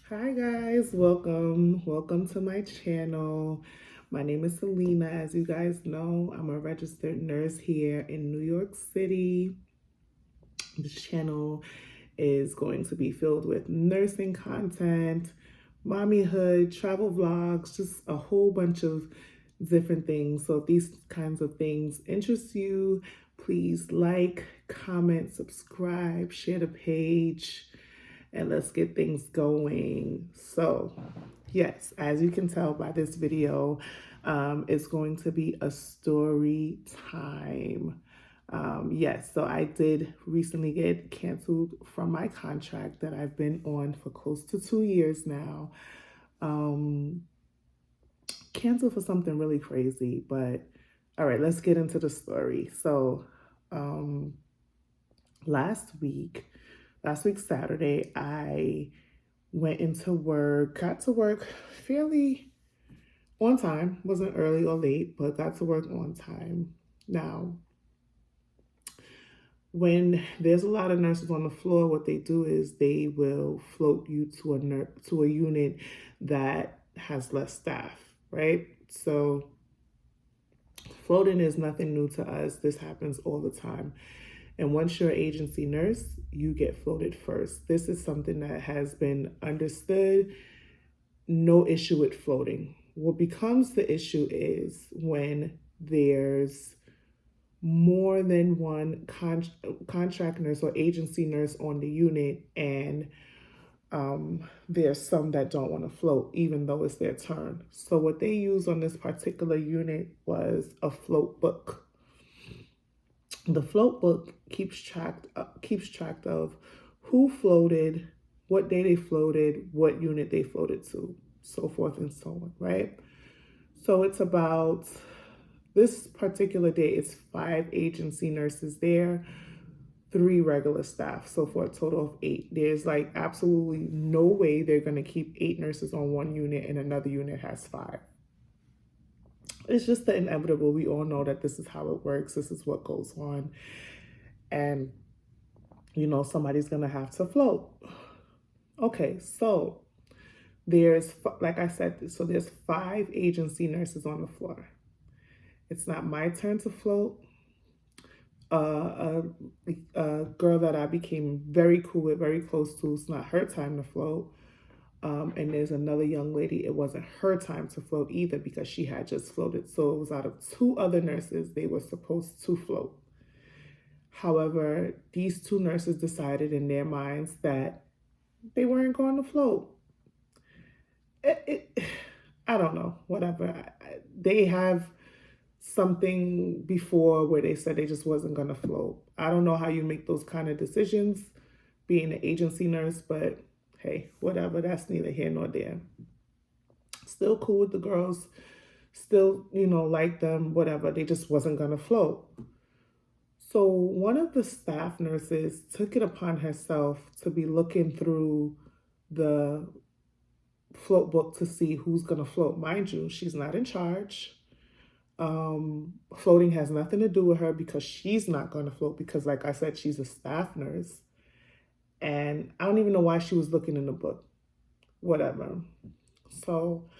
Hi guys, welcome to my channel. My name is Selena. As you guys know, I'm a registered nurse here in New York City. This channel is going to be filled with nursing content, mommyhood, travel vlogs, just a whole bunch of different things. So if these kinds of things interest you, please like, comment, subscribe, share the page, and let's get things going. So, yes, as you can tell by this video, it's going to be a story time. Yes, so I did recently get canceled from my contract that I've been on for close to 2 years now. Um, Canceled for something really crazy, but all right, let's get into the story. So, um, last week, last week Saturday, I went into work, got to work fairly on time, wasn't early or late, but got to work on time. Now, when there's a lot of nurses on the floor, what they do is they will float you to a unit that has less staff, right? So floating is nothing new to us. This happens all the time. And once you're an agency nurse, you get floated first. This is something that has been understood. No issue with floating. What becomes the issue is when there's more than one contract nurse or agency nurse on the unit, and there's some that don't want to float, even though it's their turn. So what they used on this particular unit was a float book. The float book keeps track of who floated, what day they floated, what unit they floated to, so forth and so on, right? So it's about this particular day, it's 5 agency nurses there, 3 regular staff, so for a total of 8. There's like absolutely no way they're going to keep 8 nurses on one unit and another unit has 5. It's just the inevitable. We all know that this is how it works. This is what goes on. And, somebody's going to have to float. Okay, so there's, like I said, so there's 5 agency nurses on the floor. It's not my turn to float. A girl that I became very cool with, very close to, it's not her time to float. And there's another young lady, it wasn't her time to float either because she had just floated. So it was out of 2 other nurses, they were supposed to float. However, these 2 nurses decided in their minds that they weren't going to float. I don't know, whatever. They have something before where they said they just wasn't going to float. I don't know how you make those kind of decisions being an agency nurse, but hey, whatever, that's neither here nor there. Still cool with the girls, still, like them, whatever. They just wasn't going to float. So one of the staff nurses took it upon herself to be looking through the float book to see who's going to float. Mind you, she's not in charge. Floating has nothing to do with her because she's not going to float because, like I said, she's a staff nurse. And I don't even know why she was looking in the book. Whatever. So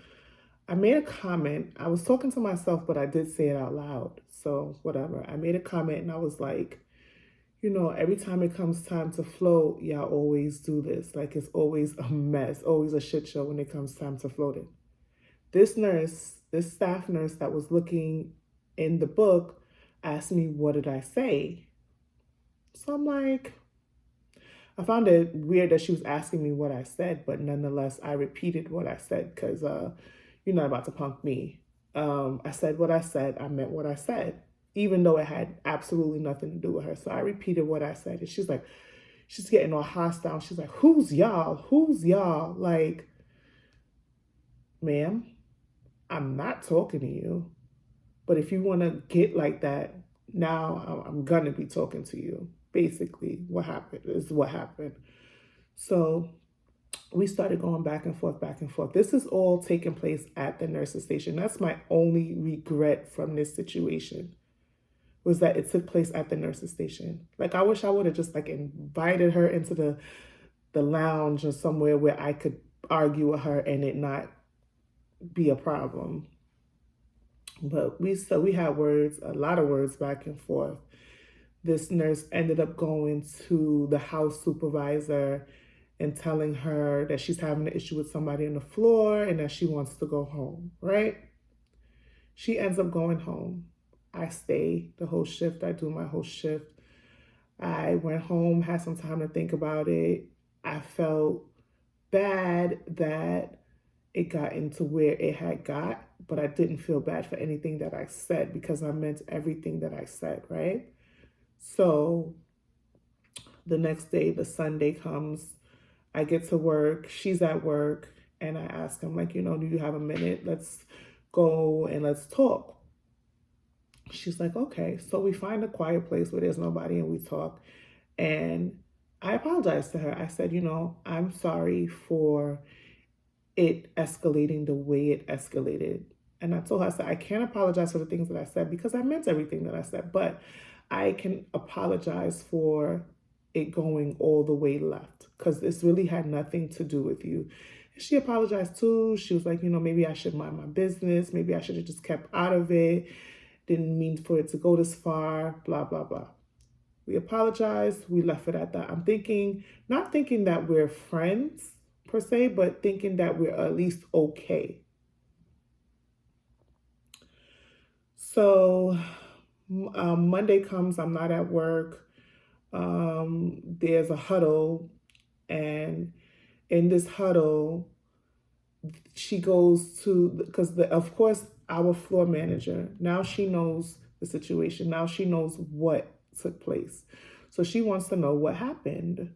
I made a comment. I was talking to myself, but I did say it out loud. So whatever. I made a comment and I was like, every time it comes time to float, y'all always do this. Like it's always a mess, always a shit show when it comes time to floating. This staff nurse that was looking in the book asked me, what did I say? So I'm like, I found it weird that she was asking me what I said, but nonetheless, I repeated what I said because you're not about to punk me. I said what I said. I meant what I said, even though it had absolutely nothing to do with her. So I repeated what I said. And she's like, she's getting all hostile. She's like, who's y'all? Who's y'all? Like, ma'am, I'm not talking to you. But if you want to get like that, now I'm going to be talking to you. Basically, what happened is what happened. So we started going back and forth, back and forth. This is all taking place at the nurse's station. That's my only regret from this situation, was that it took place at the nurse's station. Like, I wish I would have just like invited her into the lounge or somewhere where I could argue with her and it not be a problem. But we had words, a lot of words back and forth. This nurse ended up going to the house supervisor and telling her that she's having an issue with somebody on the floor and that she wants to go home, right? She ends up going home. I stay the whole shift. I do my whole shift. I went home, had some time to think about it. I felt bad that it got into where it had got, but I didn't feel bad for anything that I said because I meant everything that I said, right? So the next day, the Sunday comes, I get to work, she's at work, and I ask him, like, do you have a minute? Let's go and let's talk. She's like, okay. So we find a quiet place where there's nobody and we talk. And I apologized to her. I said, I'm sorry for it escalating the way it escalated. And I told her, I said, I can't apologize for the things that I said because I meant everything that I said, but I can apologize for it going all the way left because this really had nothing to do with you. And she apologized too. She was like, maybe I should mind my business. Maybe I should have just kept out of it. Didn't mean for it to go this far, blah, blah, blah. We apologized. We left it at that. I'm not thinking that we're friends per se, but thinking that we're at least okay. So Monday comes, I'm not at work. There's a huddle, and in this huddle, she goes to, because of course, our floor manager, now she knows the situation. Now she knows what took place. So she wants to know what happened.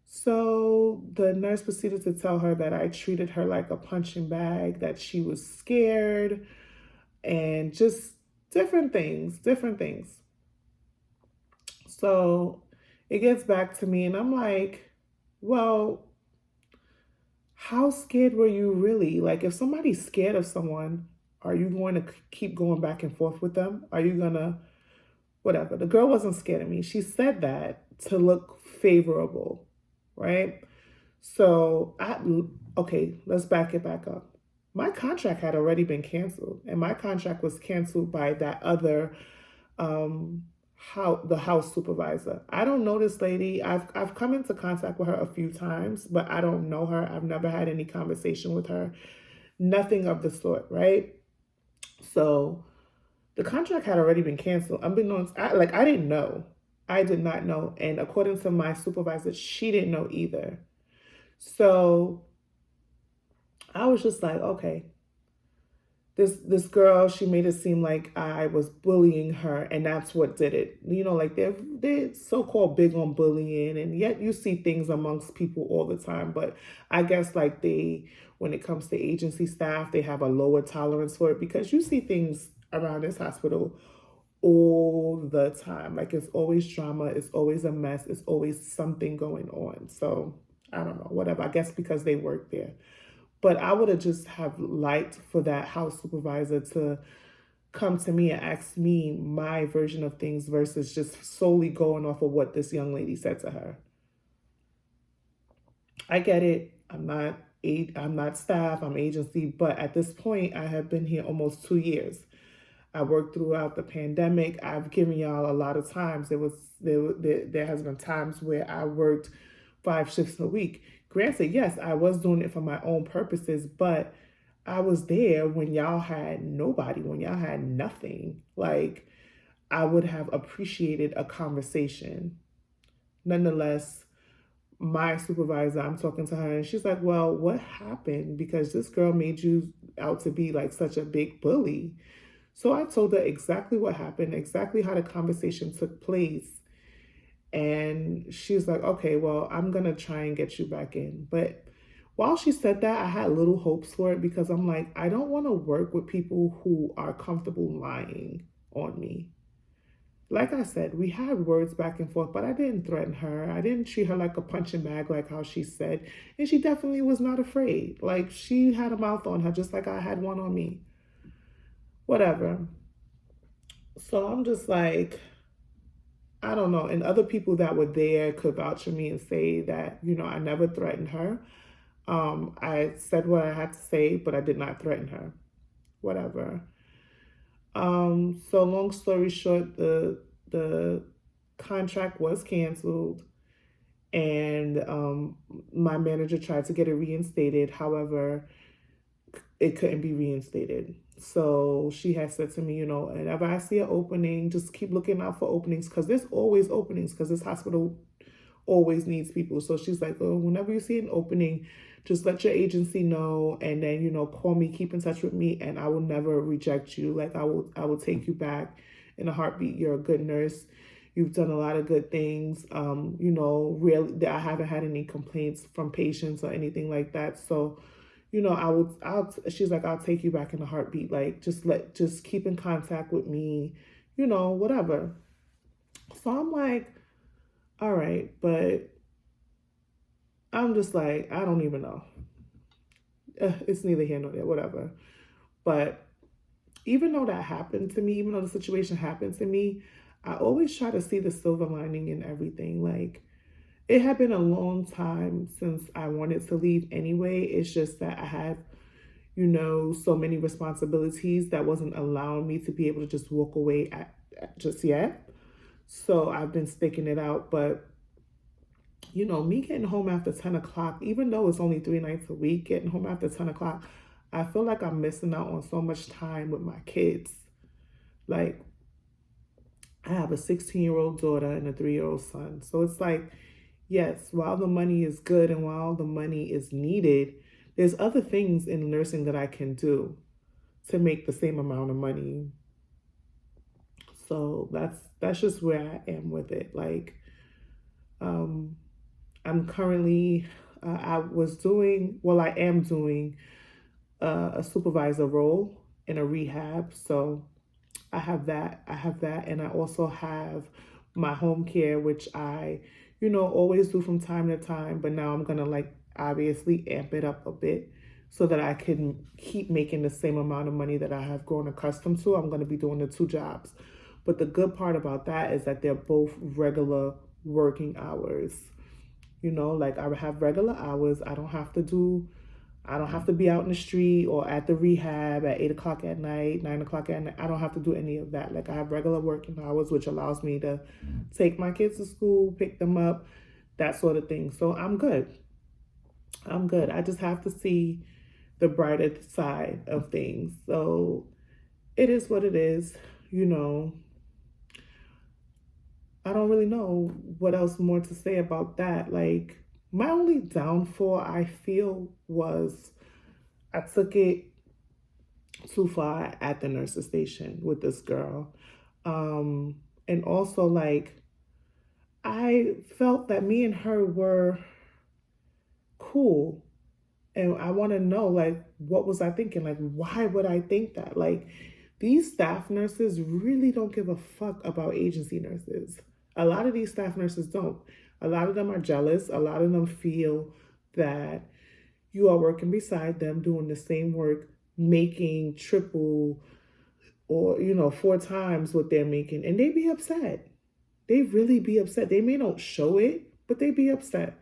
So the nurse proceeded to tell her that I treated her like a punching bag, that she was scared, and just different things. So it gets back to me, and I'm like, well, how scared were you really? Like, if somebody's scared of someone, are you going to keep going back and forth with them? Are you going to, whatever? The girl wasn't scared of me. She said that to look favorable, right? So, okay, let's back it back up. My contract had already been canceled, and my contract was canceled by that other the house supervisor. I don't know this lady. I've come into contact with her a few times, but I don't know her. I've never had any conversation with her. Nothing of the sort, right? So the contract had already been canceled. Unbeknownst, I didn't know. I did not know. And according to my supervisor, she didn't know either. So I was just like, okay, this girl, she made it seem like I was bullying her, and that's what did it. Like they're so-called big on bullying, and yet you see things amongst people all the time. But I guess like when it comes to agency staff, they have a lower tolerance for it because you see things around this hospital all the time. Like it's always drama, it's always a mess, it's always something going on. So I don't know, whatever. I guess because they work there. But I would have just have liked for that house supervisor to come to me and ask me my version of things versus just solely going off of what this young lady said to her. I get it. I'm not staff, I'm agency, but at this point I have been here almost 2 years. I worked throughout the pandemic. I've given y'all a lot of times. There has been times where I worked 5 shifts a week. Granted, yes, I was doing it for my own purposes, but I was there when y'all had nobody, when y'all had nothing. Like, I would have appreciated a conversation. Nonetheless, my supervisor, I'm talking to her, and she's like, well, what happened? Because this girl made you out to be like such a big bully. So I told her exactly what happened, exactly how the conversation took place. And she's like, okay, well, I'm going to try and get you back in. But while she said that, I had little hopes for it because I'm like, I don't want to work with people who are comfortable lying on me. Like I said, we had words back and forth, but I didn't threaten her. I didn't treat her like a punching bag, like how she said. And she definitely was not afraid. Like she had a mouth on her, just like I had one on me. Whatever. So I'm just like, I don't know. And other people that were there could vouch for me and say that, I never threatened her. I said what I had to say, but I did not threaten her. Whatever. So long story short, the contract was canceled, and my manager tried to get it reinstated. However, it couldn't be reinstated. So she has said to me, whenever I see an opening, just keep looking out for openings, because there's always openings, because this hospital always needs people. So she's like, oh, whenever you see an opening, just let your agency know, and then call me, keep in touch with me, and I will never reject you. Like I will take you back in a heartbeat. You're a good nurse. You've done a lot of good things. Really, I haven't had any complaints from patients or anything like that. So, she's like, I'll take you back in a heartbeat. Like, just keep in contact with me, whatever. So I'm like, all right, but I'm just like, I don't even know. It's neither here nor there, whatever. But even though that happened to me, even though the situation happened to me, I always try to see the silver lining in everything. Like, it had been a long time since I wanted to leave anyway. It's just that I had, so many responsibilities that wasn't allowing me to be able to just walk away just yet. So I've been sticking it out. But me getting home after 10 o'clock, even though it's only 3 nights a week, getting home after 10 o'clock, I feel like I'm missing out on so much time with my kids. Like, I have a 16-year-old daughter and a 3-year-old son. So it's like, yes, while the money is good and while the money is needed, there's other things in nursing that I can do to make the same amount of money. So that's just where I am with it. Like, um, I'm currently, I am doing a supervisor role in a rehab. So I have that. And I also have my home care, which I, always do from time to time. But now I'm going to, like, obviously amp it up a bit so that I can keep making the same amount of money that I have grown accustomed to. I'm going to be doing the two jobs. But the good part about that is that they're both regular working hours. Like, I have regular hours. I don't have to be out in the street or at the rehab at 8 o'clock at night, 9 o'clock at night. I don't have to do any of that. Like, I have regular working hours, which allows me to take my kids to school, pick them up, that sort of thing. So I'm good. I'm good. I just have to see the brighter side of things. So it is what it is. I don't really know what else more to say about that. Like, my only downfall, I feel, was I took it too far at the nurse's station with this girl. And also, like, I felt that me and her were cool. And I want to know, like, what was I thinking? Like, why would I think that? Like, these staff nurses really don't give a fuck about agency nurses. A lot of these staff nurses don't. A lot of them are jealous. A lot of them feel that you are working beside them, doing the same work, making triple or, 4 times what they're making. And they be upset. They really be upset. They may not show it, but they be upset.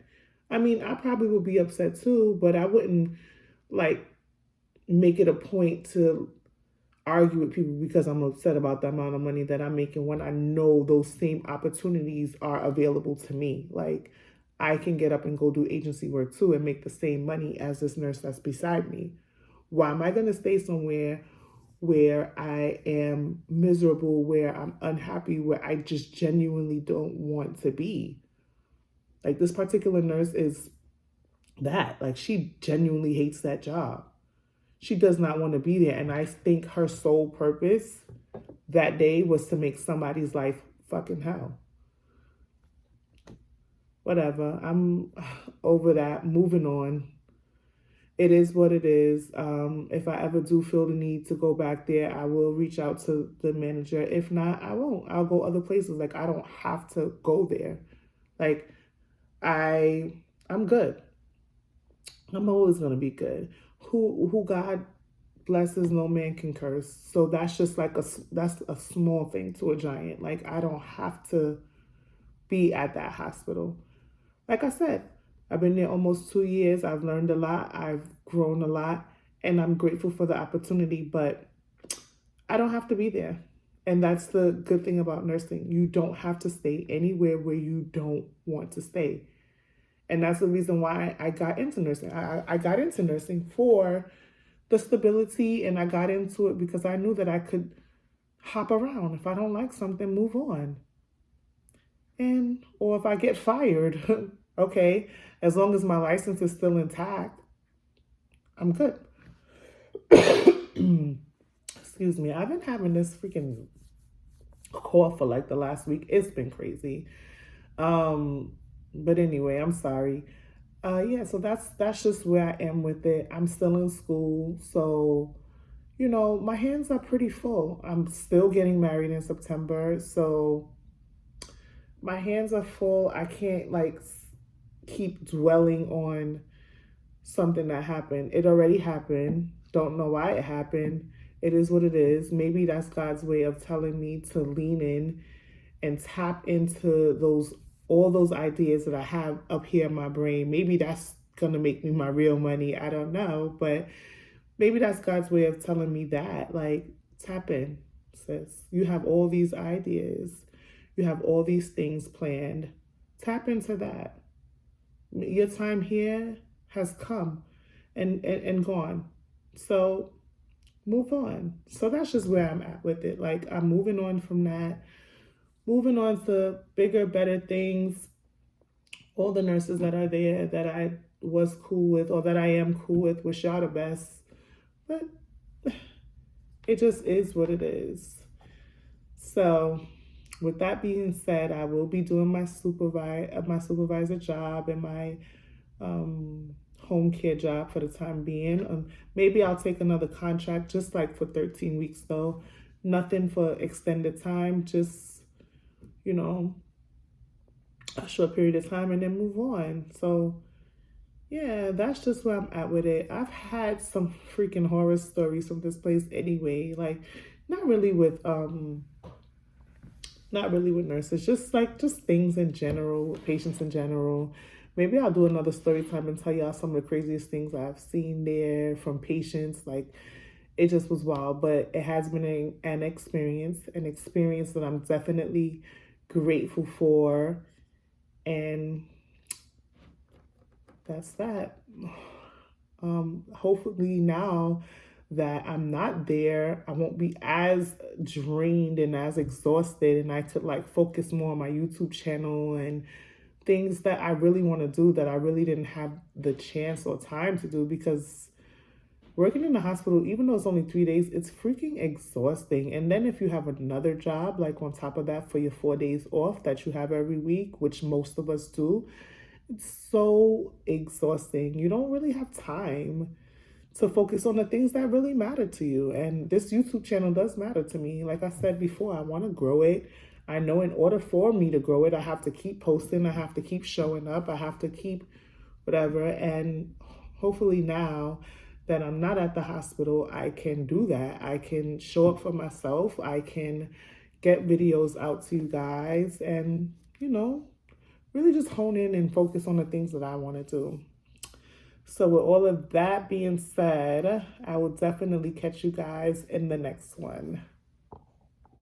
I mean, I probably would be upset too, but I wouldn't, like, make it a point to argue with people because I'm upset about the amount of money that I'm making when I know those same opportunities are available to me. Like, I can get up and go do agency work too and make the same money as this nurse that's beside me. Why am I going to stay somewhere where I am miserable, where I'm unhappy, where I just genuinely don't want to be? Like, this particular nurse is that. Like, she genuinely hates that job. She does not want to be there. And I think her sole purpose that day was to make somebody's life fucking hell. Whatever. I'm over that. Moving on. It is what it is. If I ever do feel the need to go back there, I will reach out to the manager. If not, I won't. I'll go other places. Like, I don't have to go there. Like, I'm good. I'm always gonna be good. Who God blesses, no man can curse. So that's just like that's a small thing to a giant. Like, I don't have to be at that hospital. Like I said, I've been there almost 2 years. I've learned a lot. I've grown a lot. And I'm grateful for the opportunity, but I don't have to be there. And that's the good thing about nursing. You don't have to stay anywhere where you don't want to stay. And that's the reason why I got into nursing. I got into nursing for the stability, and I got into it because I knew that I could hop around. If I don't like something, move on. And, or if I get fired, okay, as long as my license is still intact, I'm good. Excuse me. I've been having this freaking cough for like the last week. It's been crazy. But anyway, I'm sorry. Yeah, so that's just where I am with it. I'm still in school, so my hands are pretty full. I'm still getting married in September, so my hands are full. I can't like keep dwelling on something that happened. It already happened. Don't know why it happened. It is what it is. Maybe that's God's way of telling me to lean in and tap into all those ideas that I have up here in my brain. Maybe that's gonna make me my real money. I don't know, but maybe that's God's way of telling me that. Like, tap in, sis. You have all these ideas. You have all these things planned. Tap into that. Your time here has come and gone. So move on. So that's just where I'm at with it. Like, I'm moving on from that, moving on to bigger, better things. All the nurses that are there that I was cool with or that I am cool with, wish y'all the best. But it just is what it is. So with that being said, I will be doing my supervisor job and my home care job for the time being. Maybe I'll take another contract, just like for 13 weeks though. Nothing for extended time, just, a short period of time and then move on. So yeah, that's just where I'm at with it. I've had some freaking horror stories from this place anyway. Like, not really with nurses, just things in general, patients in general. Maybe I'll do another story time and tell y'all some of the craziest things I've seen there from patients. Like, it just was wild, but it has been an experience that I'm definitely grateful for. And that's that. Hopefully now that I'm not there, I won't be as drained and as exhausted, and I could like focus more on my YouTube channel and things that I really want to do that I really didn't have the chance or time to do, because working in the hospital, even though it's only 3 days, it's freaking exhausting. And then if you have another job, like on top of that, for your 4 days off that you have every week, which most of us do, it's so exhausting. You don't really have time to focus on the things that really matter to you. And this YouTube channel does matter to me. Like I said before, I want to grow it. I know in order for me to grow it, I have to keep posting. I have to keep showing up. I have to keep whatever. And hopefully now that I'm not at the hospital, I can do that. I can show up for myself. I can get videos out to you guys and, really just hone in and focus on the things that I want to do. So with all of that being said, I will definitely catch you guys in the next one.